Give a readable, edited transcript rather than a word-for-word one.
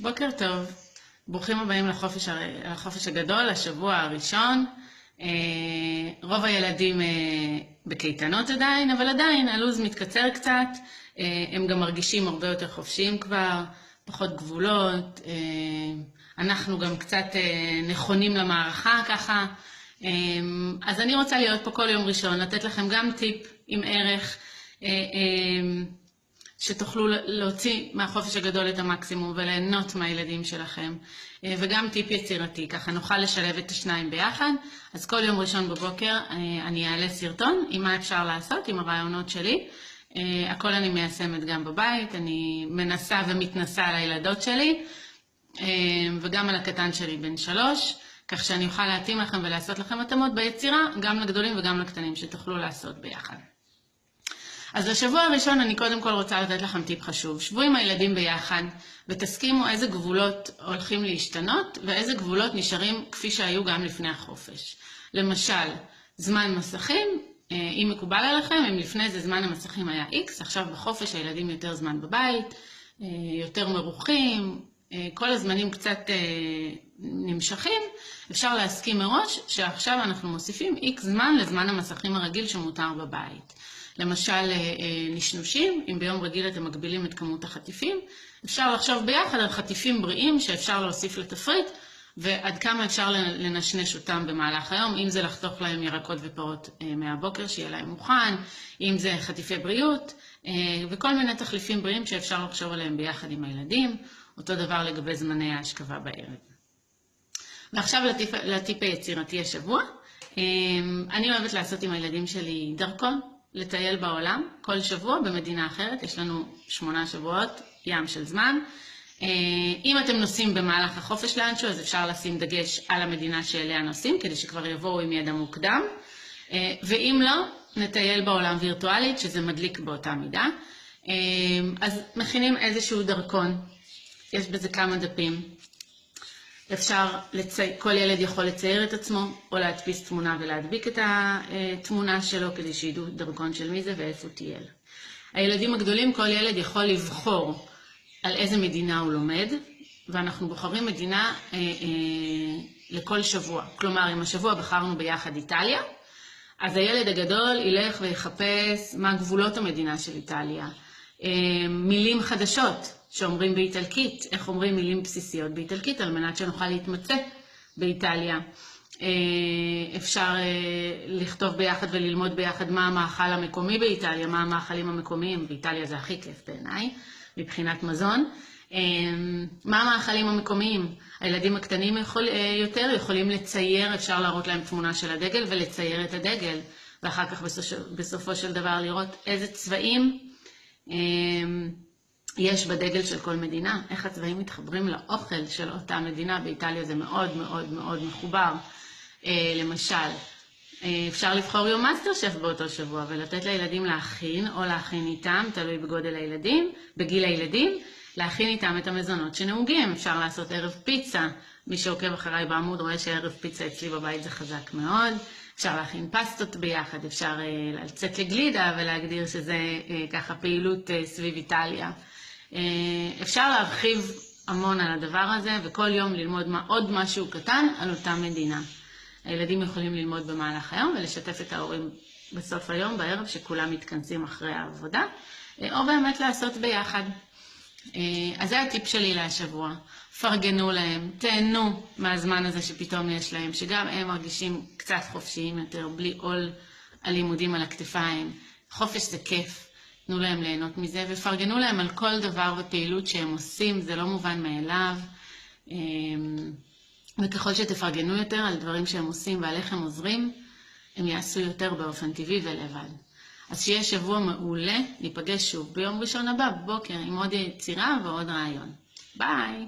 בוקר טוב, ברוכים הבאים לחופש הגדול, השבוע הראשון. רוב הילדים בקייטנות עדיין, אבל עדיין הלו"ז מתקצר קצת. הם גם מרגישים הרבה יותר חופשיים כבר, פחות גבולות. אנחנו גם קצת נכונים למערכה ככה. אז אני רוצה להיות פה כל יום ראשון, לתת לכם גם טיפ עם ערך, שתוכלו להוציא מהחופש הגדול את המקסימום וליהנות מהילדים שלכם, וגם טיפ יצירתי, ככה נוכל לשלב את השניים ביחד. אז כל יום ראשון בבוקר אני אעלה סרטון עם מה אפשר לעשות, עם הרעיונות שלי. הכל אני מיישמת גם בבית, אני מנסה ומתנסה על הילדות שלי, וגם על הקטן שלי בן 3, כך שאני אוכל להתאים לכם ולעשות לכם התאמות ביצירה, גם לגדולים וגם לקטנים שתוכלו לעשות ביחד. אז לשבוע הראשון אני קודם כל רוצה לתת לכם טיפ חשוב. שבו עם הילדים ביחד ותסכימו איזה גבולות הולכים להשתנות ואיזה גבולות נשארים כפי שהיו גם לפני החופש. למשל, זמן מסכים, אם מקובל עליכם, אם לפני זה זמן המסכים היה X, עכשיו בחופש הילדים יותר זמן בבית, יותר מרוחים, כל הזמנים קצת נמשכים, אפשר להסכים מראש שעכשיו אנחנו מוסיפים X זמן לזמן המסכים הרגיל שמותר בבית. למשל, נשנושים, אם ביום רגיל אתם מגבילים את כמות החטיפים, אפשר לחשוב ביחד על חטיפים בריאים שאפשר להוסיף לתפריט, ועד כמה אפשר לנשנש אותם במהלך היום, אם זה לחתוך להם ירקות ופירות מהבוקר, שיהיה להם מוכן, אם זה חטיפי בריאות, וכל מיני תחליפים בריאים שאפשר לחשוב עליהם ביחד עם הילדים, אותו דבר לגבי זמני ההשכבה בערב. ועכשיו לטיפ היצירתי השבוע. אני אוהבת לעשות עם הילדים שלי דרכון, לטייל בעולם, כל שבוע במדינה אחרת, יש לנו 8 שבועות, ים של זמן. אם אתם נוסעים במהלך החופש לאנשהו, אז אפשר לשים דגש על המדינה שאליה נוסעים, כדי שכבר יבואו עם ידע מוקדם. ואם לא, נטייל בעולם וירטואלית, שזה מדליק באותה מידה. אז מכינים איזשהו דרכון, יש בזה כמה דפים. כל ילד יכול לצייר את עצמו, או להדפיס תמונה ולהדביק את התמונה שלו, כדי שידעו דרכון של מי זה ואיפה טייל. הילדים הגדולים, כל ילד יכול לבחור על איזה מדינה הוא לומד, ואנחנו בוחרים מדינה לכל שבוע. כלומר, אם השבוע בחרנו ביחד איטליה, אז הילד הגדול ילך ויחפש מה גבולות המדינה של איטליה. מילים חדשות שאומרים באיטלקית, איך אומרים מילים בסיסיות באיטלקית, על מנת שנוכל להתמצא באיטליה. אפשר לכתוב ביחד וללמוד ביחד מה המאכל המקומי באיטליה, מה המאכלים המקומיים, באיטליה זה הכי כיף בעיניי, מבחינת מזון. מה המאכלים המקומיים? הילדים הקטנים יותר יכולים לצייר, אפשר להראות להם תמונה של הדגל ולצייר את הדגל, ואחר כך בסופו של דבר לראות איזה צבעים יש בדגל של כל מדינה, איך הצבעים מתחברים לאוכל של אותה מדינה. באיטליה זה מאוד מאוד מאוד מחובר. למשל, אפשר לבחור יום מאסטר שף באותו שבוע ולתת לילדים להכין או להכין איתם, תלוי בגודל הילדים, בגיל הילדים, להכין איתם את המזונות שנהוגים. אפשר לעשות ערב פיצה, מי שעוקב אחריי בעמוד רואה שערב פיצה אצלי בבית זה חזק מאוד. אפשר להכין פסטות ביחד, אפשר לצאת לגלידה ולהגדיר שזה ככה פעילות סביב איטליה. אפשר להרחיב המון על הדבר הזה, וכל יום ללמוד עוד משהו קטן על אותה מדינה. הילדים יכולים ללמוד במהלך היום ולשתף את ההורים בסוף היום, בערב, שכולם מתכנסים אחרי העבודה, או באמת לעשות ביחד. אז זה הטיפ שלי להשבוע. פרגנו להם, תהנו מהזמן הזה שפתאום יש להם, שגם הם מרגישים קצת חופשיים יותר, בלי עול הלימודים על הכתפיים. חופש זה כיף. תנו להם ליהנות מזה, ופרגנו להם על כל דבר ופעילות שהם עושים, זה לא מובן מאליו. וככל שתפרגנו יותר על דברים שהם עושים ועל איך הם עוזרים, הם יעשו יותר באופן טבעי ולבד. אז שיהיה שבוע מעולה, ניפגש שוב ביום ראשון הבא בבוקר עם עוד יצירה ועוד רעיון. ביי!